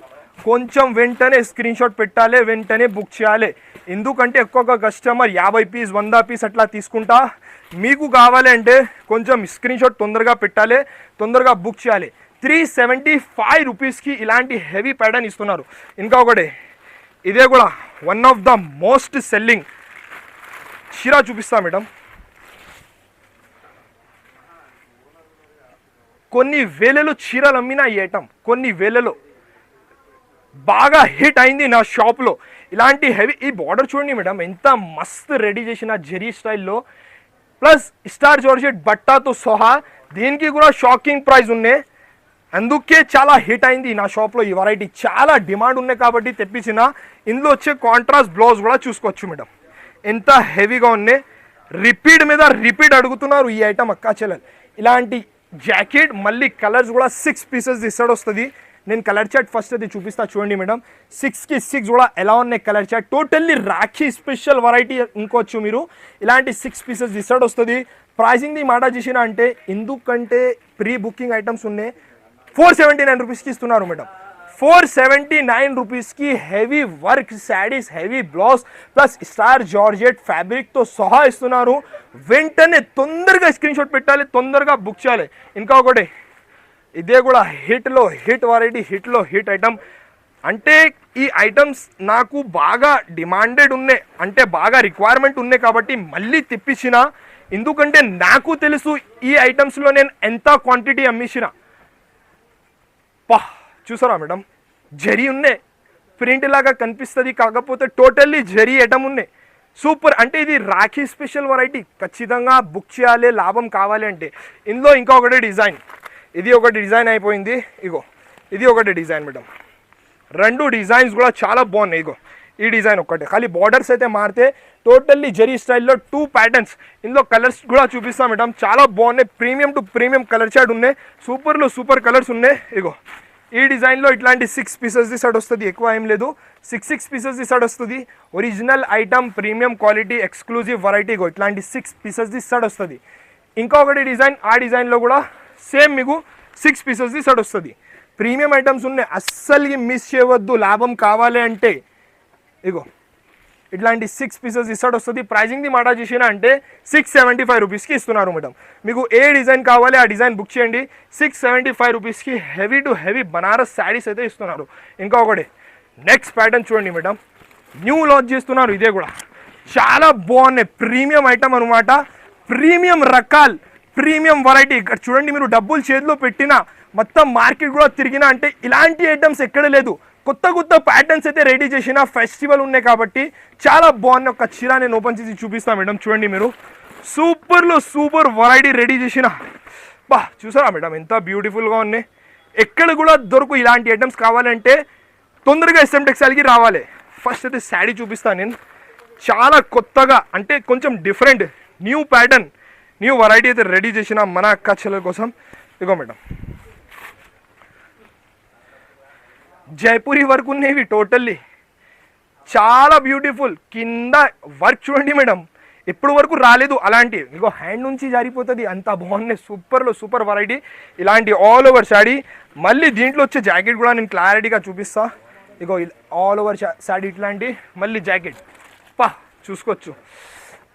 కొంచెం వెంటనే స్క్రీన్ షాట్ పెట్టాలి, వెంటనే బుక్ చేయాలి. ఎందుకంటే ఎక్కువగా కస్టమర్ 50 పీస్ 100 పీస్ అట్లా తీసుకుంటా. మీకు కావాలి అంటే కొంచెం స్క్రీన్ షాట్ తొందరగా పెట్టాలి, తొందరగా బుక్ చేయాలి. 375 రూపీస్కి ఇలాంటి హెవీ ప్యాటర్న్ ఇస్తున్నారు. ఇంకా ఒకటి, ఇదే కూడా one of the most selling చీర చూపిస్తా మేడం. కొన్ని వేలలో చీరలు అమ్మిన ఈ ఐటమ్, కొన్ని వేలలో బాగా హిట్ అయింది నా షాప్లో. ఇలాంటి హెవీ, ఈ బార్డర్ చూడండి మేడం ఎంత మస్త్ రెడీ చేసిన జెరీ స్టైల్లో, ప్లస్ స్టార్ జార్జెట్ బట్టాతో సహా. దీనికి కూడా షాకింగ్ ప్రైస్ ఉన్నాయి, అందుకే చాలా హిట్ అయింది నా షాప్లో. ఈ వెరైటీ చాలా డిమాండ్ ఉన్నాయి కాబట్టి తెప్పించిన. ఇందులో వచ్చే కాంట్రాస్ట్ బ్లౌజ్ కూడా చూసుకోవచ్చు మేడం, ఎంత హెవీగా ఉన్నాయి. రిపీట్ మీద రిపీట్ అడుగుతున్నారు ఈ ఐటమ్ అక్కా చెల్లెలు. ఇలాంటి జాకెట్ మళ్ళీ కలర్స్ కూడా 6 పీసెస్ ఇస్తాడు వస్తుంది. నేను కలర్ చార్ట్ ఫస్ట్ అది చూపిస్తా చూడండి మేడం. 6కి 6 కూడా ఎలా ఉన్నాయి colour chart. Totally Rakhi special variety అనుకోవచ్చు మీరు. ఇలాంటి 6 పీసెస్ ఇస్తాడు వస్తుంది. ప్రైసింగ్ది మాట చేసిన అంటే ఎందుకంటే ప్రీ బుకింగ్ ఐటమ్స్ ఉన్నాయి. 479 రూపీస్కి ఇస్తున్నారు మేడం. 479 రూపీస్కి heavy work saris, heavy blouse plus star georgette ఫ్యాబ్రిక్తో సహా ఇస్తున్నారు. వెంటనే తొందరగా స్క్రీన్ షాట్ పెట్టాలి, తొందరగా బుక్ చేయాలి. ఇంకా ఒకటి, ఇదే కూడా హిట్లో హిట్ వెరైటీ, హిట్లో హిట్ ఐటమ్. అంటే ఈ ఐటమ్స్ నాకు బాగా డిమాండెడ్ ఉన్నాయి, అంటే బాగా రిక్వైర్మెంట్ ఉన్నాయి కాబట్టి మళ్ళీ తెప్పించిన. ఎందుకంటే నాకు తెలుసు ఈ ఐటమ్స్లో నేను ఎంత క్వాంటిటీ అమ్మించిన. చూసారా మేడం, జరీ ఉన్నాయి, ప్రింట్ లాగా కనిపిస్తుంది, కాకపోతే టోటల్లీ జరీ ఐటమ్ ఉన్నాయి. సూపర్. అంటే ఇది రాఖీ స్పెషల్ వెరైటీ, ఖచ్చితంగా బుక్ చేయాలి లాభం కావాలి అంటే. ఇందులో ఇంకా ఒకటి డిజైన్, ఇది ఒకటి డిజైన్ అయిపోయింది. ఇగో ఇది ఒకటి డిజైన్ మేడం. 2 డిజైన్స్ కూడా చాలా బాగున్నాయి. ఇగో ఈ డిజైన్ ఒక్కటే, ఖాళీ బార్డర్స్ అయితే మారితే టోటల్లీ జరీ స్టైల్లో 2 ప్యాటర్న్స్. ఇందులో కలర్స్ కూడా చూపిస్తాం మేడం, చాలా బాగున్నాయి. Premium to premium colour chart ఉన్నాయి, సూపర్లో సూపర్ కలర్స్ ఉన్నాయి. ఇగో ఈ డిజైన్లో ఇట్లాంటి 6 పీసెస్ సైడ్ వస్తుంది, ఎక్కువ ఏం లేదు. 6 పీసెస్ సైడ్ వస్తుంది. Original item, premium quality, exclusive variety. ఇగో ఇట్లాంటి 6 పీసెస్ సైడ్ వస్తుంది. ఇంకా ఒకటి డిజైన్, ఆ డిజైన్లో కూడా సేమ్ మీకు 6 పీసెస్ సైడ్ వస్తుంది. ప్రీమియం ఐటమ్స్ ఉన్నాయి, అస్సలు మిస్ చేయవద్దు లాభం కావాలి అంటే. ఇగో ఇట్లాంటి 6 పీసెస్ ఇస్తాడు వస్తుంది. ప్రైజింగ్ది మాట చేసిన అంటే 675 రూపీస్కి ఇస్తున్నారు మేడం. మీకు ఏ డిజైన్ కావాలి ఆ డిజైన్ బుక్ చేయండి. 675 రూపీస్కి heavy to heavy Banaras saris అయితే ఇస్తున్నారు. ఇంకా ఒకటి నెక్స్ట్ ప్యాటర్న్ చూడండి మేడం, న్యూ లాంచ్ చేస్తున్నారు. ఇదే కూడా చాలా బాగున్నాయి, ప్రీమియం ఐటమ్ అనమాట. ప్రీమియం రకాల్, ప్రీమియం వెరైటీ. ఇక్కడ చూడండి, మీరు డబ్బులు చేతిలో పెట్టిన మొత్తం మార్కెట్ కూడా తిరిగినా అంటే ఇలాంటి ఐటమ్స్ ఎక్కడ లేదు. కొత్త కొత్త ప్యాటర్న్స్ అయితే రెడీ చేసిన, ఫెస్టివల్ ఉన్నాయి కాబట్టి చాలా బాగున్నాయి. ఒక చీర నేను ఓపెన్ చేసి చూపిస్తాను మేడం, చూడండి మీరు. సూపర్లో సూపర్ వెరైటీ రెడీ చేసిన. చూసారా మేడం ఎంత బ్యూటిఫుల్గా ఉన్నాయి. ఎక్కడ కూడా దొరకు ఇలాంటి ఐటమ్స్ కావాలంటే తొందరగా SM టెక్స్టైల్కి రావాలి. ఫస్ట్ అయితే శారీ చూపిస్తాను నేను. చాలా కొత్తగా, అంటే కొంచెం different new pattern, new variety అయితే రెడీ చేసిన మన అక్క చెల్లెల కోసం. ఇగో మేడం, జైపూరి వర్క్ ఉన్నాయి టోటల్లీ, చాలా బ్యూటిఫుల్. కింద వర్క్ చూడండి మేడం, ఎప్పుడు వరకు రాలేదు అలాంటి. ఇగో హ్యాండ్ నుంచి జారిపోతుంది, అంత బాగున్నాయి. సూపర్లో సూపర్ వెరైటీ. ఇలాంటి ఆల్ ఓవర్ శారీ. మళ్ళీ దీంట్లో వచ్చే జాకెట్ కూడా నేను క్లారిటీగా చూపిస్తా. ఇగో ఆల్ ఓవర్ శారీ ఇట్లాంటి, మళ్ళీ జాకెట్ చూసుకోవచ్చు.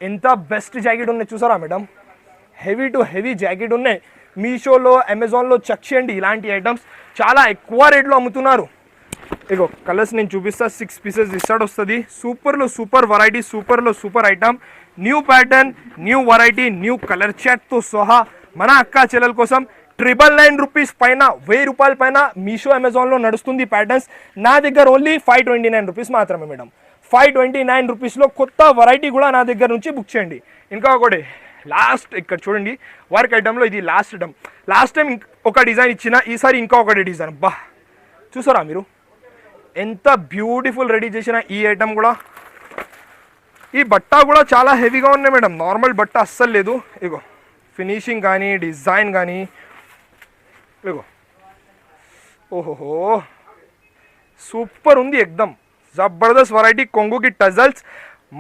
ఎంత బెస్ట్ జాకెట్ ఉన్నాయి చూసారా madam. Heavy to heavy jacket ఉన్నాయి. మీషోలో, అమెజాన్లో చెక్ చేయండి. ఇలాంటి ఐటమ్స్ చాలా ఎక్కువ రేట్లో అమ్ముతున్నారు. ఇగో కలర్స్ నేను చూపిస్తా. 6 పీసెస్ ఇస్తాడు వస్తుంది. సూపర్లో సూపర్ వెరైటీ, సూపర్లో super item. New pattern, new variety, new colour చాట్తో సహా మన అక్క చెల్లెల కోసం 999 రూపీస్ పైన, 1000 రూపాయల పైన మీషో, అమెజాన్లో నడుస్తుంది ప్యాటర్న్స్. నా దగ్గర ఓన్లీ 529 రూపీస్ మాత్రమే మేడం. 529 రూపీస్లో కొత్త వెరైటీ కూడా నా దగ్గర నుంచి బుక్ చేయండి. ఇంకా ఒకటి లాస్ట్, ఇక్కడ చూడండి వర్క్ ఐటమ్లో ఇది లాస్ట్ ఐటమ్. లాస్ట్ టైం ఒక డిజైన్ ఇచ్చిన, ఈసారి ఇంకా ఒకటి డిజైన్. చూసారా మీరు ఎంత బ్యూటిఫుల్ రెడీ చేసిన ఈ ఐటమ్ కూడా. ఈ బట్ట కూడా చాలా హెవీగా ఉన్నాయి మేడం, నార్మల్ బట్ట అస్సలు లేదు. ఇగో ఫినిషింగ్ కానీ, డిజైన్ కానీ, ఇగో ఓహోహో సూపర్ ఉంది ఎక్దమ్ జబర్దస్త్ వెరైటీ. కొంగుకి టజల్స్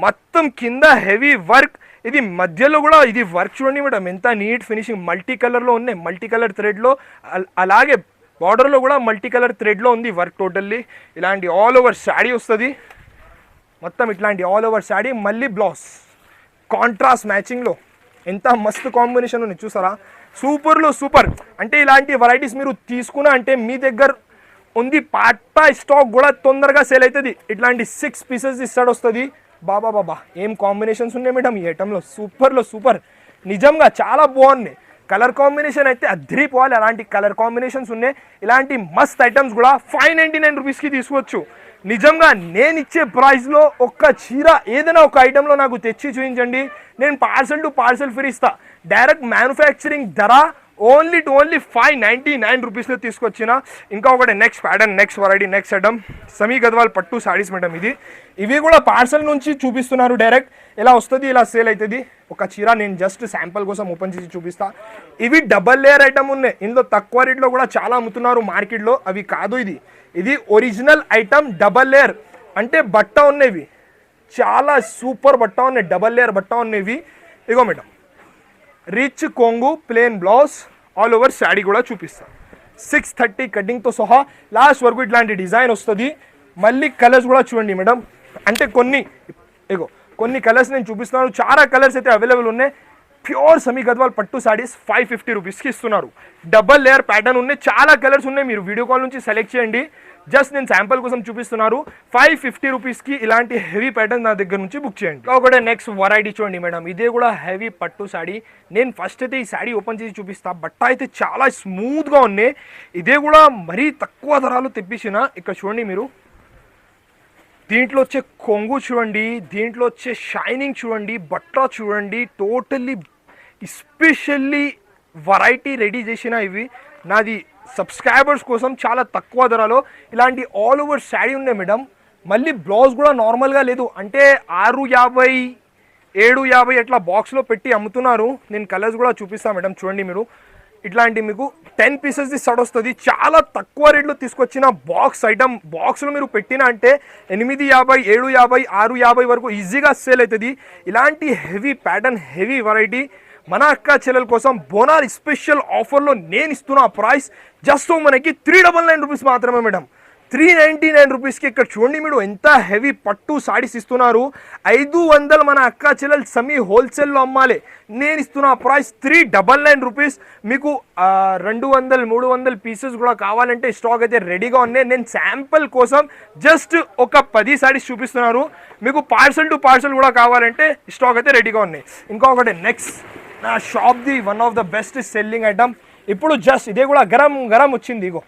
మొత్తం కింద హెవీ వర్క్. ఇది మధ్యలో కూడా ఇది వర్క్ చూడండి మేడం ఎంత నీట్ ఫినిషింగ్. మల్టీ కలర్లో ఉన్నాయి, మల్టీ కలర్ థ్రెడ్లో. అలాగే బార్డర్లో కూడా మల్టీ కలర్ థ్రెడ్లో ఉంది వర్క్ టోటల్లీ. ఇలాంటి ఆల్ ఓవర్ శాడీ వస్తుంది మొత్తం, ఇట్లాంటి ఆల్ ఓవర్ శాడీ. మళ్ళీ బ్లౌజ్ కాంట్రాస్ట్ మ్యాచింగ్లో ఎంత మస్తు కాంబినేషన్ ఉంది చూసారా. సూపర్లో సూపర్. అంటే ఇలాంటి వెరైటీస్ మీరు తీసుకున్నా అంటే మీ దగ్గర ఉంది పార్టా స్టాక్ కూడా తొందరగా సేల్ అవుతుంది. ఇట్లాంటి 6 పీసెస్ ఇస్తాడు వస్తుంది. బాబా ఏం కాంబినేషన్స్ ఉన్నాయి మేడం ఈ ఐటెంలో. సూపర్లో సూపర్ నిజంగా చాలా బాగున్నాయి. కలర్ కాంబినేషన్ అయితే అద్రిపోవాలి. అలాంటి కలర్ కాంబినేషన్స్ ఉన్నాయి. ఇలాంటి మస్త్ ఐటమ్స్ కూడా 599 రూపీస్కి తీసుకోవచ్చు. నిజంగా నేను ఇచ్చే ప్రైస్లో ఒక్క చీర ఏదైనా ఒక ఐటెంలో నాకు తెచ్చి చూపించండి, నేను పార్సల్ టు పార్సల్ ఫ్రీ ఇస్తా. డైరెక్ట్ మ్యానుఫ్యాక్చరింగ్ ధర ఓన్లీ 599 రూపీస్లో తీసుకొచ్చిన. ఇంకా ఒకటి next pattern, next variety, next item సమీ గద్వాల్ పట్టు శారీస్ మేడం. ఇవి కూడా పార్సల్ నుంచి చూపిస్తున్నారు. డైరెక్ట్ ఇలా వస్తుంది, ఇలా సేల్ అవుతుంది. ఒక చీర నేను జస్ట్ శాంపుల్ కోసం ఓపెన్ చేసి చూపిస్తా. ఇవి డబల్ లేయర్ ఐటమ్ ఉన్నాయి. ఇందులో తక్కువ రేట్లో కూడా చాలా అమ్ముతున్నారు మార్కెట్లో. అవి కాదు, ఇది ఒరిజినల్ ఐటమ్ డబల్ లేయర్. అంటే బట్ట ఉన్నవి చాలా సూపర్ బట్ట ఉన్నాయి, డబల్ లేయర్ బట్ట ఉన్నవి. ఇగో మేడం రిచ్ కొంగు plain blouse all over sari కూడా చూపిస్తా. 630 కటింగ్తో సహా లాస్ట్ వరకు ఇట్లాంటి డిజైన్ వస్తుంది. మళ్ళీ కలర్స్ కూడా చూడండి మేడం. అంటే కొన్ని కలర్స్ నేను చూపిస్తున్నాను. చాలా కలర్స్ అయితే అవైలబుల్ ఉన్నాయి. ప్యూర్ సమీ గద్వాల్ పట్టు శారీస్ 550 రూపీస్కి ఇస్తున్నారు. డబల్ లేయర్ ప్యాటర్న్ ఉన్నాయి, చాలా కలర్స్ ఉన్నాయి. మీరు వీడియో కాల్ నుంచి సెలెక్ట్ చేయండి. జస్ట్ నేను శాంపుల్ కోసం చూపిస్తున్నారు. 550 రూపీస్కి ఇలాంటి హెవీ ప్యాటర్న్ నా దగ్గర నుంచి బుక్ చేయండి. ఒకటే నెక్స్ట్ వెరైటీ చూడండి మేడం. ఇదే కూడా హెవీ పట్టు శారీ. నేను ఫస్ట్ అయితే ఈ శారీ ఓపెన్ చేసి చూపిస్తా. బట్ట అయితే చాలా స్మూత్గా ఉన్నాయి. ఇదే కూడా మరీ తక్కువ ధరలు తెప్పించిన. ఇక్కడ చూడండి మీరు, దీంట్లో వచ్చే కొంగు చూడండి, దీంట్లో వచ్చే షైనింగ్ చూడండి, బట్ట చూడండి. టోటల్లీ ఎస్పెషల్లీ వెరైటీ రెడీ చేసిన ఇవి నాది సబ్స్క్రైబర్స్ కోసం చాలా తక్కువ ధరలో ఇలాంటి ఆల్ ఓవర్ శారీ ఉన్నాయి మేడం. మళ్ళీ బ్లౌజ్ కూడా నార్మల్గా లేదు, అంటే 650 750 అట్లా బాక్స్లో పెట్టి అమ్ముతున్నారు. నేను కలర్స్ కూడా చూపిస్తాను మేడం. చూడండి మీరు, ఇట్లాంటి మీకు 10 పీసెస్ది సెట్ వస్తుంది. చాలా తక్కువ రేట్లో తీసుకొచ్చిన బాక్స్ ఐటమ్. బాక్స్లో మీరు పెట్టిన అంటే 850 750 650 వరకు ఈజీగా సేల్ అవుతుంది. ఇలాంటి హెవీ ప్యాటర్న్, హెవీ వెరైటీ మన అక్క చెల్లెల కోసం బోనాల్ స్పెషల్ ఆఫర్లో నేను ఇస్తున్న ప్రైస్ జస్ట్ మనకి 399 రూపీస్ మాత్రమే మేడం. 399 రూపీస్కి ఇక్కడ చూడండి మీరు ఎంత హెవీ పట్టు సారీస్ ఇస్తున్నారు. 500 మన అక్క చెల్లెలు సమీ హోల్సేల్లో అమ్మాలి. నేను ఇస్తున్న ప్రైస్ 399 రూపీస్. మీకు 200 300 పీసెస్ కూడా కావాలంటే స్టాక్ అయితే రెడీగా ఉన్నాయి. నేను శాంపుల్ కోసం జస్ట్ ఒక 10 సారీస్ చూపిస్తున్నారు. మీకు పార్సల్ టు పార్సల్ కూడా కావాలంటే స్టాక్ అయితే రెడీగా ఉన్నాయి. ఇంకొకటి నెక్స్ట్ నా షాప్ది one of the best selling item. ఇప్పుడు జస్ట్ ఇదే కూడా గరం గరం వచ్చింది. ఇగో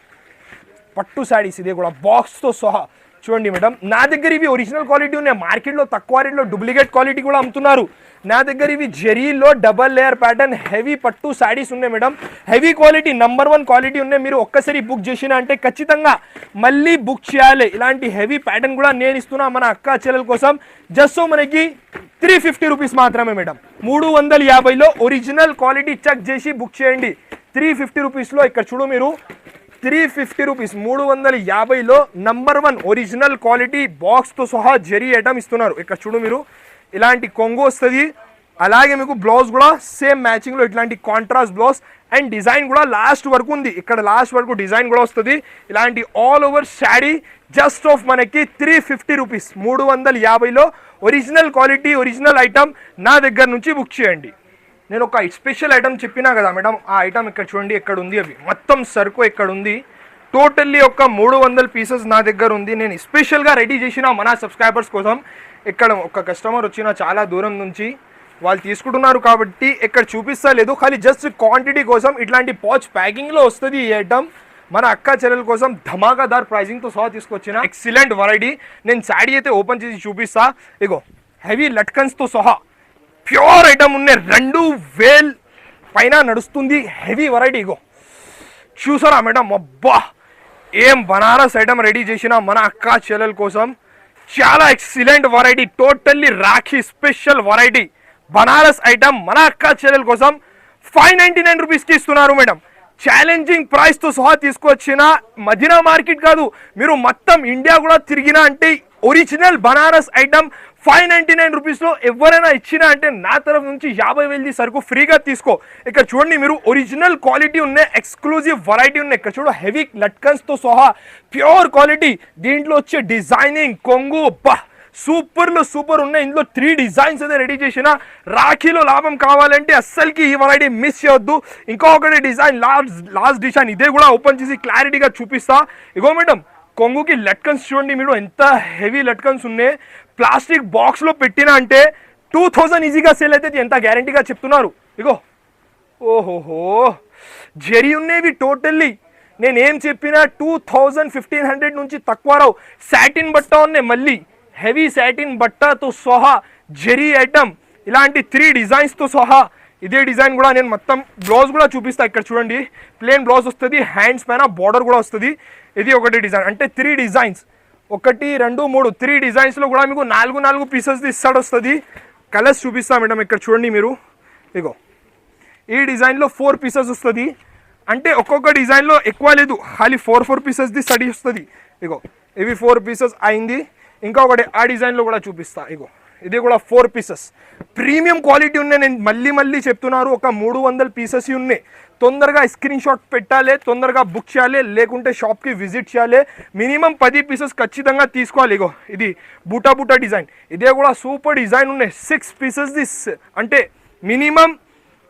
పట్టు శారీస్, ఇదే కూడా బాక్స్తో సహా చూడండి మేడం. నా దగ్గర ఇవి ఒరిజినల్ క్వాలిటీ ఉన్నాయి. మార్కెట్లో తక్కువ రేట్లో డూప్లికేట్ క్వాలిటీ కూడా అమ్ముతున్నారు. నా దగ్గర ఇవి జెరీలో డబల్ లేయర్ ప్యాటర్న్ హెవీ పట్టు శారీస్ ఉన్నాయి madam. Heavy quality, number 1 quality ఉన్నాయి. మీరు ఒక్కసారి బుక్ చేసిన అంటే ఖచ్చితంగా మళ్ళీ బుక్ చేయాలి. ఇలాంటి హెవీ ప్యాటర్న్ కూడా నేను ఇస్తున్నా మన అక్క చెల్లెల కోసం. జస్ట్ మనకి 350 రూపీస్ మాత్రమే మేడం. 350లో ఒరిజినల్ క్వాలిటీ చెక్ చేసి బుక్ చేయండి. 350 రూపీస్లో ఇక్కడ చూడు మీరు, 350 రూపీస్ 350లో నంబర్ 1 ఒరిజినల్ క్వాలిటీ బాక్స్తో సహా జెరీ ఐటమ్ ఇస్తున్నారు. ఇక్కడ చూడు మీరు, ఇలాంటి కొంగు వస్తుంది. అలాగే మీకు బ్లౌజ్ కూడా సేమ్ మ్యాచింగ్లో ఇట్లాంటి కాంట్రాస్ట్ బ్లౌజ్ అండ్ డిజైన్ కూడా లాస్ట్ వరకు ఉంది. ఇక్కడ లాస్ట్ వరకు డిజైన్ కూడా వస్తుంది. ఇలాంటి all over sari just of మనకి 350 రూపీస్. 350లో ఒరిజినల్ క్వాలిటీ, ఒరిజినల్ ఐటమ్ నా దగ్గర నుంచి బుక్ చేయండి. నేను ఒక స్పెషల్ ఐటమ్ చెప్పినా కదా మేడం, ఆ ఐటమ్ ఇక్కడ చూడండి ఎక్కడ ఉంది. అవి మొత్తం సరుకు ఎక్కడ ఉంది. టోటల్లీ ఒక 300 పీసెస్ నా దగ్గర ఉంది. నేను స్పెషల్గా రెడీ చేసిన మన సబ్స్క్రైబర్స్ కోసం. ఇక్కడ ఒక కస్టమర్ వచ్చిన చాలా దూరం నుంచి, వాళ్ళు తీసుకుంటున్నారు కాబట్టి ఇక్కడ చూపిస్తా లేదు. ఖాళీ జస్ట్ క్వాంటిటీ కోసం ఇట్లాంటి పాచ్ ప్యాకింగ్లో వస్తుంది ఈ ఐటమ్. మన అక్క చెల్లెల కోసం ధమాకాదార్ ప్రైజింగ్తో సహా తీసుకొచ్చిన ఎక్సలెంట్ వెరైటీ. నేను శారీ అయితే ఓపెన్ చేసి చూపిస్తా. ఇగో హెవీ లట్కన్స్తో సహా ప్యూర్ ఐటమ్ ఉన్నాయి. 2000 పైన నడుస్తుంది హెవీ వెరైటీ. ఇగో చూసారా మేడం, అబ్బా ఏం బనారస్ ఐటమ్ రెడీ చేసిన మన అక్క చెల్లెల కోసం. చాలా excellent variety, totally Rakhi special variety Banaras item మన అక్క చెల్లెల కోసం 599 రూపీస్కి ఇస్తున్నారు మేడం. ఛాలెంజింగ్ ప్రైస్తో సహా తీసుకొచ్చిన మదీనా మార్కెట్ కాదు, మీరు మొత్తం ఇండియా కూడా తిరిగినా అంటే ఒరిజినల్ బనారస్ ఐటమ్ 599 రూపీస్లో ఎవరైనా ఇచ్చినా అంటే నా తరఫు నుంచి 50,000 సరుకు ఫ్రీగా తీసుకో. ఇక్కడ చూడండి, మీరు ఒరిజినల్ క్వాలిటీ ఉన్నాయి, ఎక్స్క్లూజివ్ వెరైటీ ఉన్నాయి. ఇక్కడ చూడ హెవీ లట్కన్స్తో సహా ప్యూర్ క్వాలిటీ. దీంట్లో వచ్చే డిజైనింగ్ కొంగు సూపర్ ఉన్నాయి. ఇందులో 3 డిజైన్స్ అయితే రెడీ చేసిన. రాఖీలో లాభం కావాలంటే అస్సలకి ఈ వెరైటీ మిస్ చేయొద్దు. ఇంకొకటి డిజైన్ లాస్ట్ డిజైన్, ఇదే కూడా ఓపెన్ చేసి క్లారిటీగా చూపిస్తా. ఇగో మేడం, కొంగుకి లట్కన్స్ చూడండి మీరు, ఎంత హెవీ లట్కన్స్ ఉన్నాయి. ప్లాస్టిక్ బాక్స్లో పెట్టినా అంటే 2000 ఈజీగా సేల్ అయితే ఎంత గ్యారంటీగా చెప్తున్నారు. ఇగో ఓహోహో, జెరీ ఉన్నాయి టోటల్లీ. నేనేం చెప్పినా 2000-1500 నుంచి తక్కువ రావు. సాటిన్ బట్ట ఉన్నాయి, మళ్ళీ హెవీ సాటిన్ బట్టతో సహా జెరీ ఐటమ్. ఇలాంటి 3 డిజైన్స్తో సహా ఇదే డిజైన్ కూడా నేను మొత్తం బ్లౌజ్ కూడా చూపిస్తాను. ఇక్కడ చూడండి, ప్లెయిన్ బ్లౌజ్ వస్తుంది, హ్యాండ్స్ పైన బార్డర్ కూడా వస్తుంది. ఇది ఒకటి డిజైన్, అంటే 3 డిజైన్స్, 1 2 3 3 డిజైన్స్లో కూడా మీకు 4 పీసెస్ ఇస్తాడు వస్తుంది. కలర్స్ చూపిస్తా మేడం. ఇక్కడ చూడండి మీరు, ఇగో ఈ డిజైన్లో 4 పీసెస్ వస్తుంది. అంటే ఒక్కొక్క డిజైన్లో ఎక్కువ లేదు, ఖాళీ 4 పీసెస్ది స్టడీ వస్తుంది. ఇగో ఇవి 4 పీసెస్ అయింది. ఇంకా ఒకటి ఆ డిజైన్లో కూడా చూపిస్తా. ఇగో ఇది కూడా 4 పీసెస్ ప్రీమియం క్వాలిటీ ఉన్నాయి. నేను మళ్ళీ చెప్తున్నారు, ఒక 300 పీసెస్ ఉన్నాయి. తొందరగా స్క్రీన్ షాట్ పెట్టాలి, తొందరగా బుక్ చేయాలి, లేకుంటే షాప్కి విజిట్ చేయాలి. మినిమం 10 పీసెస్ ఖచ్చితంగా తీసుకోవాలి. ఇగో ఇది బూటా డిజైన్, ఇదే కూడా సూపర్ డిజైన్ ఉన్నాయి. 6 పీసెస్ దిస్, అంటే మినిమం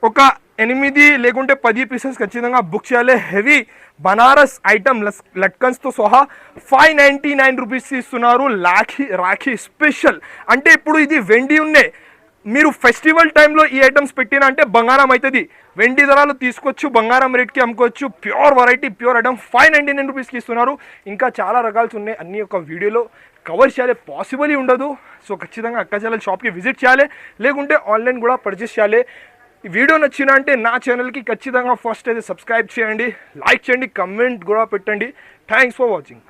ఒక 8 లేకుంటే 10 పీసెస్ ఖచ్చితంగా బుక్ చేయాలి. హెవీ బనారస్ ఐటమ్ లట్కన్స్తో సహా 599 రూపీస్ ఇస్తున్నారు. రాఖీ స్పెషల్. అంటే ఇప్పుడు ఇది వెండి ఉన్నాయి, మీరు ఫెస్టివల్ టైంలో ఈ ఐటమ్స్ పెట్టినా అంటే బంగారం అవుతుంది. వెండి ధరలు తీసుకొచ్చు, బంగారం రేట్కి అమ్ముకోవచ్చు. ప్యూర్ వెరైటీ, ప్యూర్ ఐటమ్ 599 రూపీస్కి ఇస్తున్నారు. ఇంకా చాలా రకాలు ఉన్నాయి, అన్ని ఒక వీడియోలో కవర్ చేయాలి పాసిబుల్ ఉండదు. సో ఖచ్చితంగా అక్క చెల్లెల షాప్కి విజిట్ చేయాలి, లేకుంటే ఆన్లైన్ కూడా పర్చేస్ చేయాలి. ఈ వీడియో నచ్చినా అంటే నా ఛానల్కి ఖచ్చితంగా ఫస్ట్ అయితే సబ్స్క్రైబ్ చేయండి, లైక్ చేయండి, కమెంట్ కూడా పెట్టండి. Thanks for watching.